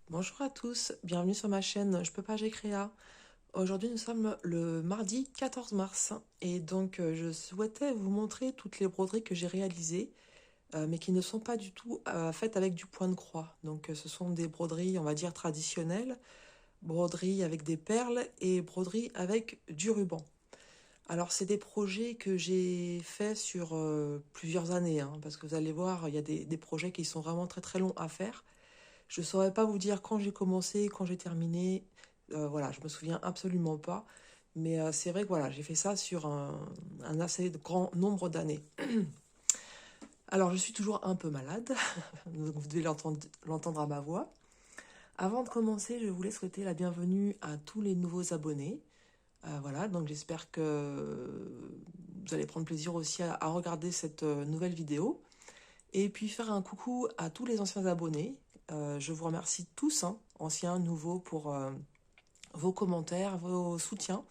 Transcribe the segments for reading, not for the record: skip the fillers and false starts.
Bonjour à tous, bienvenue sur ma chaîne Je peux pas, j'ai créa. Aujourd'hui nous sommes le mardi 14 mars et donc je souhaitais vous montrer toutes les broderies que j'ai réalisées mais qui ne sont pas du tout faites avec du point de croix. Donc ce sont des broderies on va dire traditionnelles, broderies avec des perles et broderies avec du ruban. Alors c'est des projets que j'ai faits sur plusieurs années parce que vous allez voir il y a des projets qui sont vraiment très très longs à faire. Je ne saurais pas vous dire quand j'ai commencé, quand j'ai terminé. Voilà, je me souviens absolument pas. Mais c'est vrai que voilà, j'ai fait ça sur un assez grand nombre d'années. Alors, je suis toujours un peu malade, donc vous devez l'entendre à ma voix. Avant de commencer, je voulais souhaiter la bienvenue à tous les nouveaux abonnés. Voilà, donc j'espère que vous allez prendre plaisir aussi à regarder cette nouvelle vidéo. Et puis faire un coucou à tous les anciens abonnés. Je vous remercie tous, anciens, nouveaux, pour vos commentaires, vos soutiens,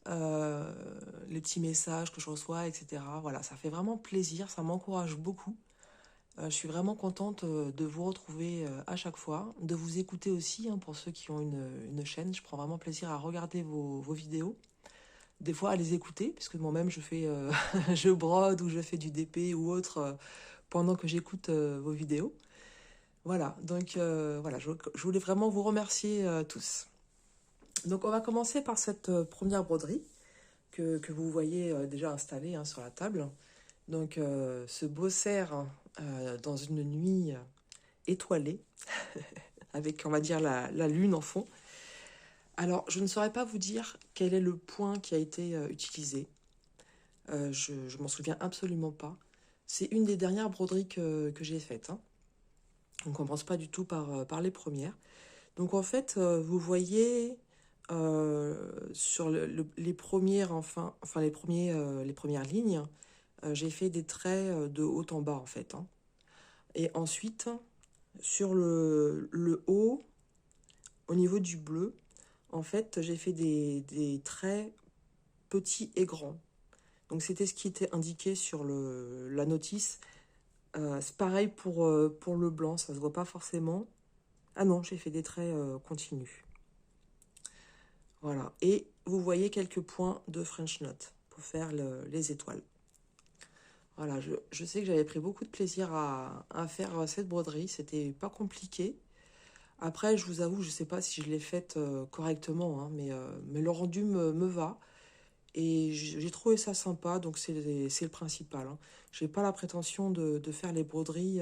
euh, les petits messages que je reçois, etc. Voilà, ça fait vraiment plaisir, ça m'encourage beaucoup. Je suis vraiment contente de vous retrouver à chaque fois, de vous écouter aussi, pour ceux qui ont une chaîne. Je prends vraiment plaisir à regarder vos vidéos, des fois à les écouter, puisque moi-même je fais, je brode ou je fais du DP ou autre pendant que j'écoute vos vidéos. Voilà, donc voilà, je voulais vraiment vous remercier tous. Donc on va commencer par cette première broderie que vous voyez déjà installée sur la table. Donc ce beau cerf dans une nuit étoilée, avec on va dire la lune en fond. Alors je ne saurais pas vous dire quel est le point qui a été utilisé. Je m'en souviens absolument pas. C'est une des dernières broderies que j'ai faites. On ne commence pas du tout par les premières. Donc en fait, vous voyez sur les premières, enfin les premières lignes, j'ai fait des traits de haut en bas en fait. Et ensuite, sur le haut, au niveau du bleu, en fait, j'ai fait des traits petits et grands. Donc c'était ce qui était indiqué sur la notice. C'est pareil pour le blanc, ça se voit pas forcément. Ah non, j'ai fait des traits continus. Voilà. Et vous voyez quelques points de French Knot pour faire les étoiles. Voilà, je sais que j'avais pris beaucoup de plaisir à faire cette broderie. C'était pas compliqué. Après, je vous avoue, je sais pas si je l'ai faite correctement, mais le rendu me va. Et j'ai trouvé ça sympa, donc c'est le principal. J'ai pas la prétention de faire les broderies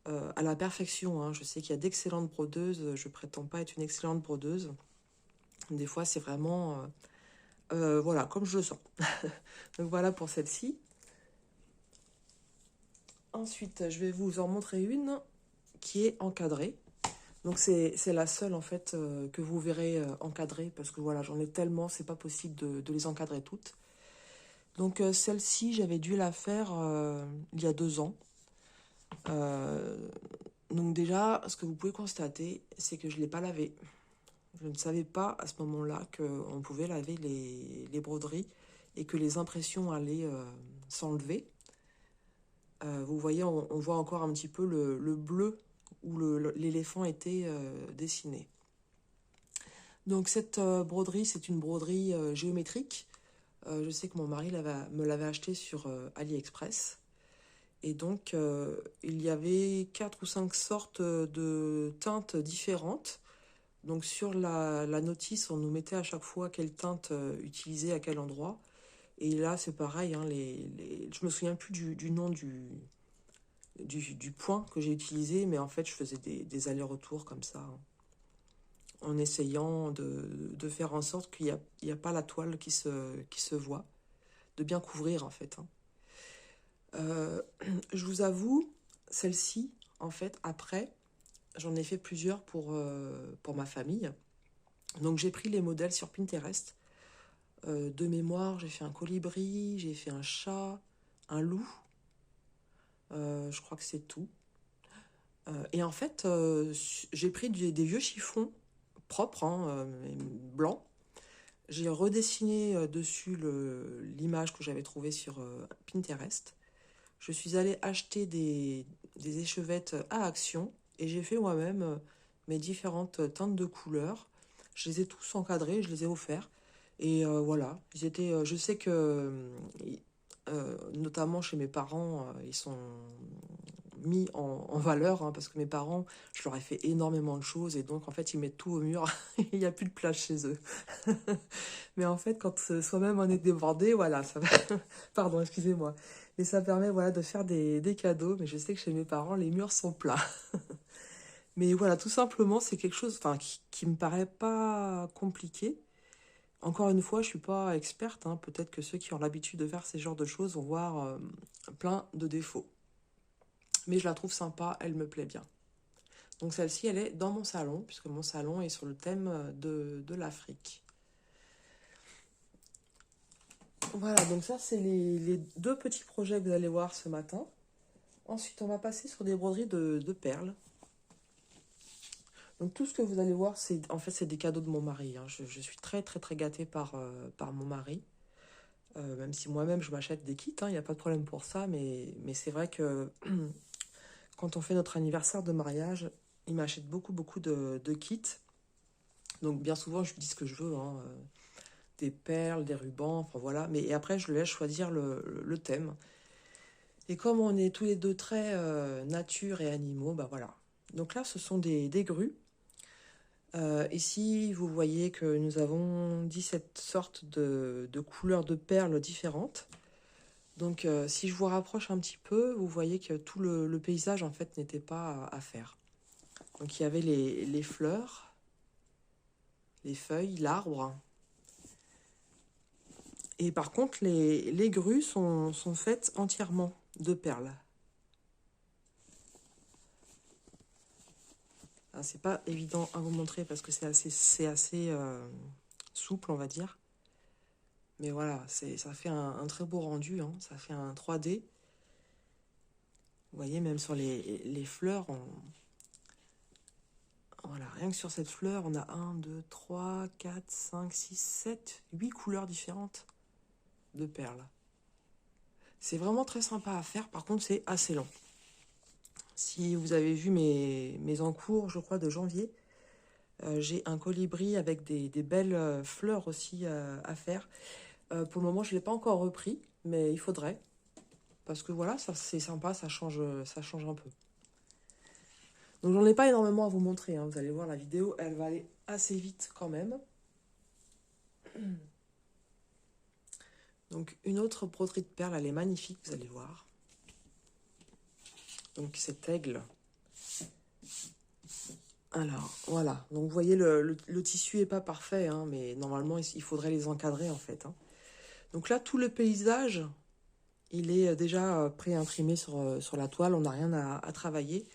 à la perfection. Je sais qu'il y a d'excellentes brodeuses. Je prétends pas être une excellente brodeuse. Des fois, c'est vraiment voilà, comme je le sens. Donc voilà pour celle-ci. Ensuite, je vais vous en montrer une qui est encadrée. Donc c'est la seule en fait que vous verrez encadrée parce que voilà, j'en ai tellement, c'est pas possible de les encadrer toutes. Donc celle-ci, j'avais dû la faire il y a 2 ans. Euh, donc déjà, ce que vous pouvez constater, c'est que je ne l'ai pas lavée. Je ne savais pas à ce moment-là qu'on pouvait laver les broderies et que les impressions allaient s'enlever. Vous voyez, on voit encore un petit peu le bleu où l'éléphant était dessiné. Donc cette broderie, c'est une broderie géométrique. Je sais que mon mari me l'avait acheté sur AliExpress. Et donc, il y avait 4 ou 5 sortes de teintes différentes. Donc sur la notice, on nous mettait à chaque fois quelle teinte utiliser à quel endroit. Et là, c'est pareil, je me souviens plus du nom du point que j'ai utilisé, mais en fait, je faisais des allers-retours comme ça, en essayant de faire en sorte qu'il n'y a pas la toile qui se voit, de bien couvrir en fait. Euh, je vous avoue, celle-ci, en fait, après, j'en ai fait plusieurs pour ma famille. Donc j'ai pris les modèles sur Pinterest. De mémoire, j'ai fait un colibri, j'ai fait un chat, un loup. Je crois que c'est tout. Et en fait, j'ai pris des vieux chiffons propres, blancs. J'ai redessiné dessus l'image que j'avais trouvée sur Pinterest. Je suis allée acheter des échevettes à Action et j'ai fait moi-même mais différentes teintes de couleurs. Je les ai tous encadrés, je les ai offerts. Et voilà, ils étaient, je sais que, notamment chez mes parents, ils sont mis en valeur, hein, parce que mes parents, je leur ai fait énormément de choses, et donc en fait, ils mettent tout au mur, il n'y a plus de place chez eux. Mais en fait, quand soi-même on est débordé, voilà, ça va... Pardon, excusez-moi. Et ça permet, voilà, de faire des cadeaux, mais je sais que chez mes parents, les murs sont pleins. Mais voilà, tout simplement, c'est quelque chose, enfin, qui me paraît pas compliqué. Encore une fois, je suis pas experte, hein. Peut-être que ceux qui ont l'habitude de faire ces genres de choses vont voir plein de défauts. Mais je la trouve sympa, elle me plaît bien. Donc celle-ci, elle est dans mon salon, puisque mon salon est sur le thème de l'Afrique. Voilà, donc ça, c'est les deux petits projets que vous allez voir ce matin. Ensuite, on va passer sur des broderies de perles. Donc tout ce que vous allez voir, c'est en fait c'est des cadeaux de mon mari, hein. Je suis très très très gâtée par mon mari. Même si moi-même je m'achète des kits, hein, il n'y a pas de problème pour ça, mais c'est vrai que quand on fait notre anniversaire de mariage, il m'achète beaucoup beaucoup de kits. Donc bien souvent je lui dis ce que je veux, hein, des perles, des rubans, enfin voilà. Mais et après je le laisse choisir le thème. Et comme on est tous les deux très nature et animaux, bah voilà. Donc là ce sont des grues. Ici, vous voyez que nous avons 17 sortes de couleurs de perles différentes. Donc, si je vous rapproche un petit peu, vous voyez que tout le paysage, en fait, n'était pas à faire. Donc, il y avait les fleurs, les feuilles, l'arbre. Et par contre, les grues sont faites entièrement de perles. C'est pas évident à vous montrer parce que c'est assez souple, on va dire. Mais voilà, ça fait un très beau rendu, hein. Ça fait un 3D. Vous voyez, même sur les fleurs, voilà, rien que sur cette fleur, on a 1, 2, 3, 4, 5, 6, 7, 8 couleurs différentes de perles. C'est vraiment très sympa à faire, par contre c'est assez long. Si vous avez vu mes encours, je crois, de janvier, j'ai un colibri avec des belles fleurs aussi à faire. Pour le moment, je ne l'ai pas encore repris, mais il faudrait. Parce que voilà, ça c'est sympa, ça change un peu. Donc j'en ai pas énormément à vous montrer, hein. Vous allez voir la vidéo, elle va aller assez vite quand même. Donc une autre broderie de perles, elle est magnifique, vous allez voir. Donc cet aigle. Alors voilà, donc vous voyez le tissu est pas parfait, hein, mais normalement il faudrait les encadrer en fait, hein. Donc là tout le paysage, il est déjà pré-imprimé sur la toile, on n'a rien à travailler.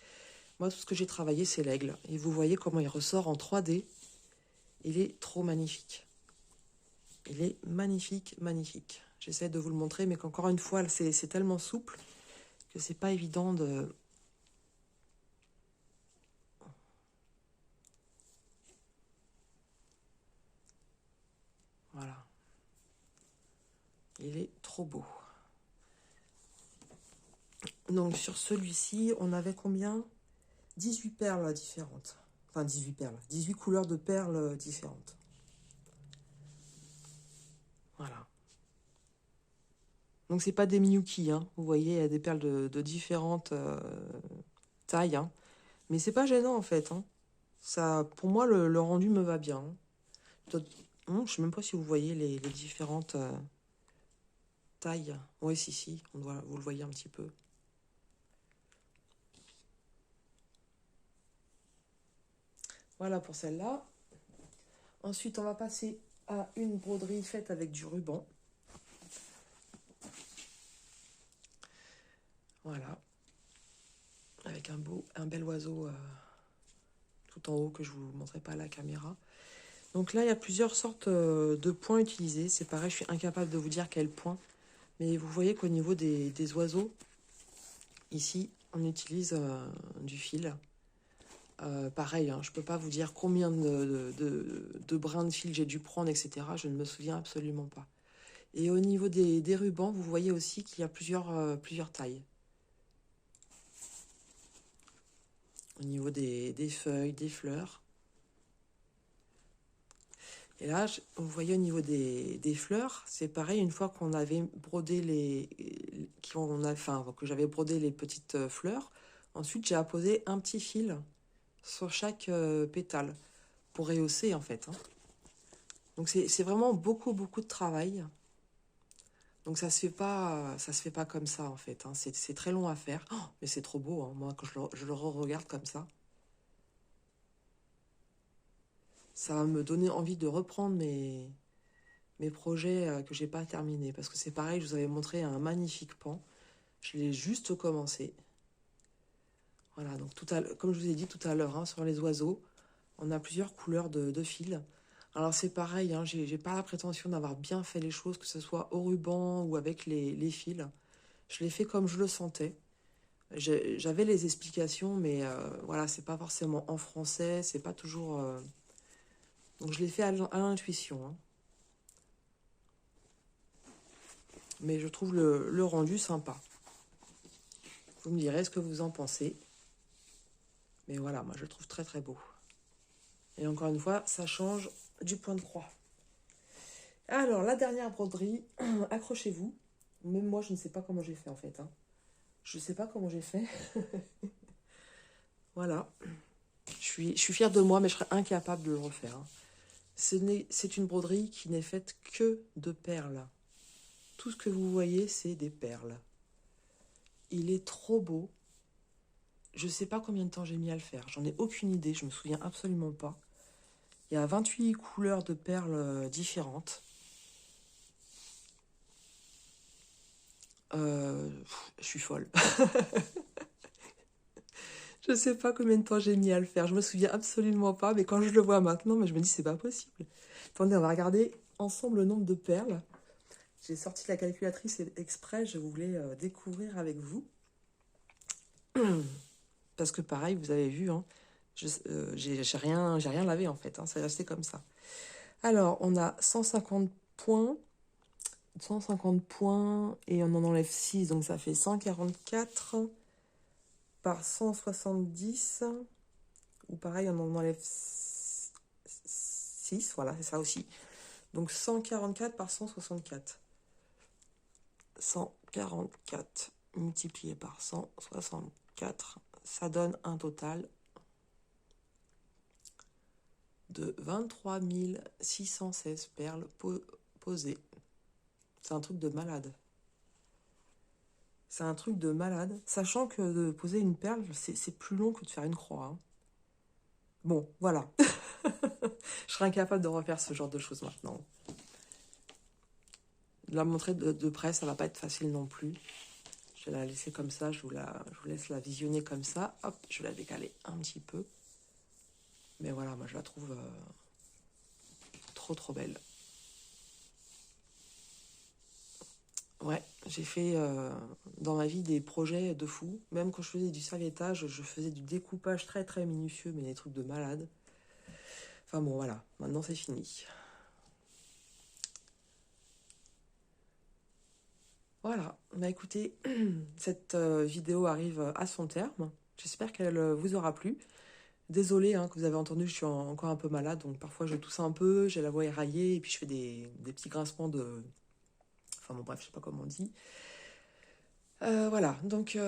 Moi tout ce que j'ai travaillé c'est l'aigle. Et vous voyez comment il ressort en 3D. Il est trop magnifique. Il est magnifique, magnifique. J'essaie de vous le montrer, mais qu'encore une fois, c'est tellement souple que c'est pas évident de... Voilà. Il est trop beau. Donc sur celui-ci, on avait combien? 18 perles différentes. Enfin 18 perles. 18 couleurs de perles différentes. Voilà. Donc c'est pas des Miyuki, hein. Vous voyez, il y a des perles de différentes tailles, hein. Mais c'est pas gênant en fait, hein. Ça, pour moi, le rendu me va bien, hein. Je sais même pas si vous voyez les différentes tailles. Oui, si, vous le voyez un petit peu. Voilà pour celle-là. Ensuite, on va passer à une broderie faite avec du ruban. Voilà. Avec un bel oiseau tout en haut que je ne vous montrerai pas à la caméra. Donc là, il y a plusieurs sortes de points utilisés. C'est pareil, je suis incapable de vous dire quel point. Mais vous voyez qu'au niveau des oiseaux, ici, on utilise du fil. Pareil, hein, je ne peux pas vous dire combien de brins de fil j'ai dû prendre, etc. Je ne me souviens absolument pas. Et au niveau des rubans, vous voyez aussi qu'il y a plusieurs tailles. au niveau des feuilles, des fleurs. Et là, vous voyez au niveau des fleurs, c'est pareil, une fois qu'on avait brodé enfin, que j'avais brodé les petites fleurs, ensuite j'ai apposé un petit fil sur chaque pétale pour rehausser en fait, hein. Donc c'est vraiment beaucoup, beaucoup de travail. Donc ça se fait pas comme ça en fait, hein. C'est très long à faire. Oh, mais c'est trop beau, hein. Moi quand je le regarde comme ça va me donner envie de reprendre mes projets que j'ai pas terminés. Parce que c'est pareil, je vous avais montré un magnifique pan. Je l'ai juste commencé. Voilà, donc comme je vous ai dit tout à l'heure, hein, sur les oiseaux, on a plusieurs couleurs de fils. Alors c'est pareil, hein, j'ai pas la prétention d'avoir bien fait les choses, que ce soit au ruban ou avec les fils. Je l'ai fait comme je le sentais. J'avais les explications, mais voilà, c'est pas forcément en français, c'est pas toujours. Donc je l'ai fait à l'intuition, hein. Mais je trouve le rendu sympa. Vous me direz ce que vous en pensez. Mais voilà, moi je le trouve très très beau. Et encore une fois, ça change du point de croix. Alors, la dernière broderie, accrochez-vous. Même moi, je ne sais pas comment j'ai fait en fait, hein. Je ne sais pas comment j'ai fait. Voilà. Je suis fière de moi, mais je serais incapable de le refaire, hein. C'est une broderie qui n'est faite que de perles. Tout ce que vous voyez, c'est des perles. Il est trop beau. Je ne sais pas combien de temps j'ai mis à le faire. J'en ai aucune idée, je me souviens absolument pas. Il y a 28 couleurs de perles différentes. Je suis folle. Je ne sais pas combien de temps j'ai mis à le faire. Je me souviens absolument pas, mais quand je le vois maintenant, mais je me dis c'est pas possible. Attendez, on va regarder ensemble le nombre de perles. J'ai sorti la calculatrice exprès, je voulais découvrir avec vous. Parce que pareil, vous avez vu, hein, j'ai rien lavé en fait, hein, c'est resté comme ça. Alors, on a 150 points, 150 points et on en enlève 6, donc ça fait 144 par 170. Ou pareil, on en enlève 6, voilà, c'est ça aussi. Donc 144 par 164. 144 multiplié par 164, ça donne un total de 23 616 perles posées. C'est un truc de malade. C'est un truc de malade. Sachant que de poser une perle, c'est plus long que de faire une croix, hein. Bon, voilà. Je serais incapable de refaire ce genre de choses maintenant. La montrer de près, ça va pas être facile non plus. Je vais la laisser comme ça, je vous laisse la visionner comme ça. Hop, je vais la décaler un petit peu. Mais voilà, moi je la trouve trop trop belle. Ouais, j'ai fait dans ma vie des projets de fou. Même quand je faisais du serviettage, je faisais du découpage très très minutieux, mais des trucs de malade. Enfin bon, voilà, maintenant c'est fini. Voilà, bah écoutez, cette vidéo arrive à son terme. J'espère qu'elle vous aura plu. Désolée hein, que vous avez entendu, je suis encore un peu malade, donc parfois je tousse un peu, j'ai la voix éraillée, et puis je fais des petits grincements de... Enfin bon bref, je sais pas comment on dit. Voilà, donc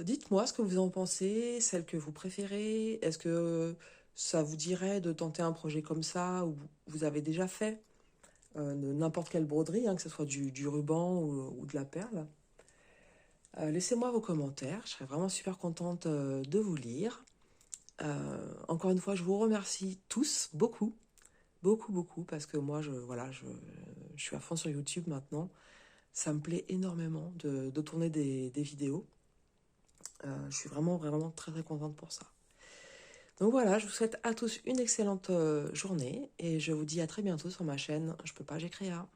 dites-moi ce que vous en pensez, celle que vous préférez. Est-ce que ça vous dirait de tenter un projet comme ça, ou vous avez déjà fait de n'importe quelle broderie, hein, que ce soit du ruban ou de la perle. Laissez-moi vos commentaires, je serais vraiment super contente de vous lire. Encore une fois, je vous remercie tous, beaucoup, beaucoup, beaucoup, parce que moi, je suis à fond sur YouTube maintenant. Ça me plaît énormément de tourner des vidéos. Je suis vraiment, vraiment très, très contente pour ça. Donc voilà, je vous souhaite à tous une excellente journée et je vous dis à très bientôt sur ma chaîne Je peux pas, j'ai créa.